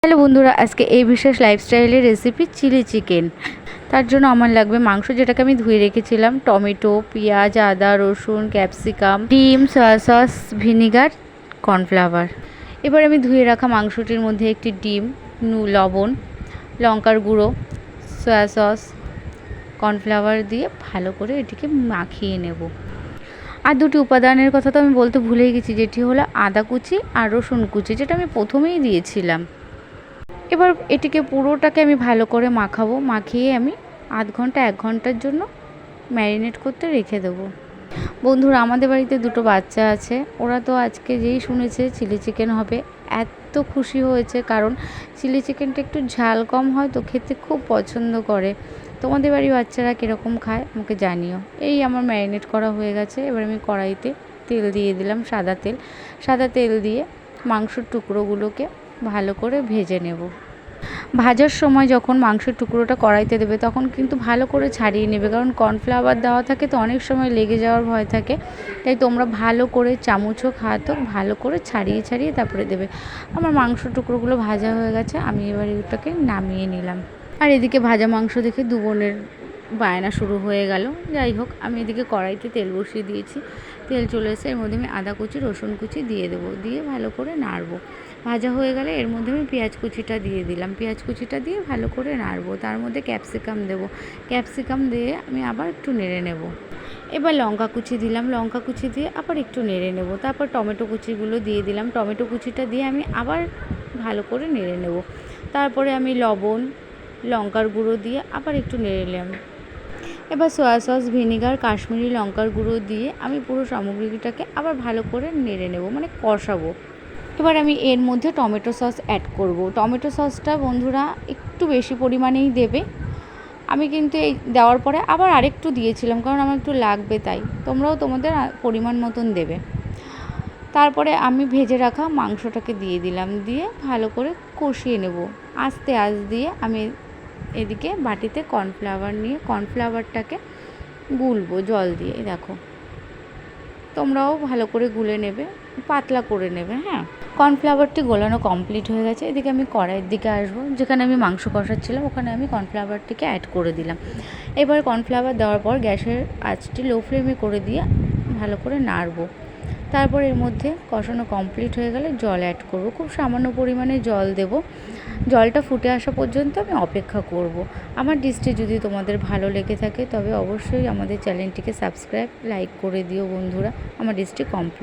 Hello বন্ধুরা, আজকে এই বিশেষ লাইফস্টাইলের রেসিপি চিলি চিকেন। তার জন্য আমার লাগবে মাংস, যেটাকে আমি ধুয়ে রেখেছিলাম, টমেটো, পেঁয়াজ, আদা, রসুন, ক্যাপসিকাম, ডিম, সয়া সস, ভিনিগার, কর্নফ্লাওয়ার। এবার আমি ধুয়ে রাখা মাংসটির মধ্যে একটি ডিম, লবণ, লঙ্কার গুঁড়ো, সয়া সস, কর্নফ্লাওয়ার দিয়ে ভালো করে এটিকে মাখিয়ে নেব। আর দুটি উপাদানের কথা তো আমি বলতে ভুলেই গেছি, যেটি হলো আদা কুচি আর রসুন কুচি, যেটা আমি প্রথমেই দিয়েছিলাম। এবার এটিকে পুরোটাকে আমি ভালো করে মাখাবো। মাখিয়ে আমি আধ ঘন্টা 1 ঘন্টার জন্য ম্যারিনেট করতে রেখে দেবো। বন্ধুরা, আমাদের বাড়িতে দুটো বাচ্চা আছে। ওরা তো আজকে যেই শুনেছে চিলি চিকেন হবে, এত খুশি হয়েছে, কারণ চিলি চিকেনটা একটু ঝাল কম হয় তো খেতে খুব পছন্দ করে। তোমাদের বাড়ির বাচ্চারা কীরকম খায় আমাকে জানিও। এই আমার ম্যারিনেট করা হয়ে গেছে। এবার আমি কড়াইতে তেল দিয়ে দিলাম, সাদা তেল দিয়ে মাংসের টুকরোগুলোকে ভালো করে ভেজে নেব। ভাজার সময় যখন মাংসের টুকরোটা কড়াইতে দেবে তখন কিন্তু ভালো করে ছাড়িয়ে নেবে, কারণ কর্নফ্লাওয়ার দেওয়া থাকে তো অনেক সময় লেগে যাওয়ার ভয় থাকে। তাই তোমরা ভালো করে চামচ হোক হাত হোক ভালো করে ছাড়িয়ে তারপরে দেবে। আমার মাংসের টুকরোগুলো ভাজা হয়ে গেছে, আমি এবার এটাকে নামিয়ে নিলাম। আর এদিকে ভাজা মাংস দেখে দু বোনের বায়না শুরু হয়ে গেল। যাই হোক, আমি এদিকে কড়াইতে তেল বসিয়ে দিয়েছি। তেল চলে এসে এর মধ্যে আমি আদা কুচি, রসুন কুচি দিয়ে দেবো, দিয়ে ভালো করে নাড়বো। ভাজা হয়ে গেলে এর মধ্যে আমি পেঁয়াজ কুচিটা দিয়ে দিলাম। পেঁয়াজ কুচিটা দিয়ে ভালো করে নাড়বো। তার মধ্যে ক্যাপসিকাম দেবো। ক্যাপসিকাম দিয়ে আমি আবার একটু নেড়ে নেব। এবার লঙ্কা কুচি দিলাম। লঙ্কা কুচি দিয়ে আবার একটু নেড়ে নেব। তারপর টমেটো কুচিগুলো দিয়ে দিলাম। টমেটো কুচিটা দিয়ে আমি আবার ভালো করে নেড়ে নেব। তারপরে আমি লবণ, লঙ্কার গুঁড়ো দিয়ে আবার একটু নেড়ে নিলাম। এবার সয়া সস, ভিনিগার, কাশ্মীরি লঙ্কার গুঁড়ো দিয়ে আমি পুরো সামগ্রীটাকে আবার ভালো করে নেড়ে নেব, মানে কষাবো। এবার আমি এর মধ্যে টমেটো সস অ্যাড করব। টমেটো সসটা বন্ধুরা একটু বেশি পরিমাণেই দেবে। আমি কিন্তু এই দেওয়ার পরে আবার আরেকটু দিয়েছিলাম, কারণ আমার একটু লাগবে, তাই তোমরাও তোমাদের পরিমাণ মতন দেবে। তারপরে আমি ভেজে রাখা মাংসটাকে দিয়ে দিলাম, দিয়ে ভালো করে কষিয়ে নেব। আস্তে দিয়ে আমি এদিকে বাটিতে কর্নফ্লাওয়ার নিয়ে কর্নফ্লাওয়ারটাকে গুলবো জল দিয়ে। দেখো, তোমরাও ভালো করে গুলে নেবে, পাতলা করে নেবে। হ্যাঁ, কর্নফ্লাওয়ারটি গোলানো কমপ্লিট হয়ে গেছে। এদিকে আমি কড়াইয়ের দিকে আসবো, যেখানে আমি মাংস কষাচ্ছিলাম ওখানে আমি কর্নফ্লাওয়ারটিকে অ্যাড করে দিলাম। এবার কর্নফ্লাওয়ার দেওয়ার পর গ্যাসের আঁচটি লো ফ্লেমে করে দিয়ে ভালো করে নাড়বো। তারপর এর মধ্যে কষানো কমপ্লিট হয়ে গেলে জল অ্যাড করব। খুব সামান্য পরিমাণে জল দেব। জলটা ফুটে আসা পর্যন্ত আমি অপেক্ষা করব। আমার ডিশটি যদি তোমাদের ভালো লেগে থাকে তবে অবশ্যই আমাদের চ্যানেলটিকে সাবস্ক্রাইব, লাইক করে দিও বন্ধুরা। আমার ডিশটি কমপ্লিট।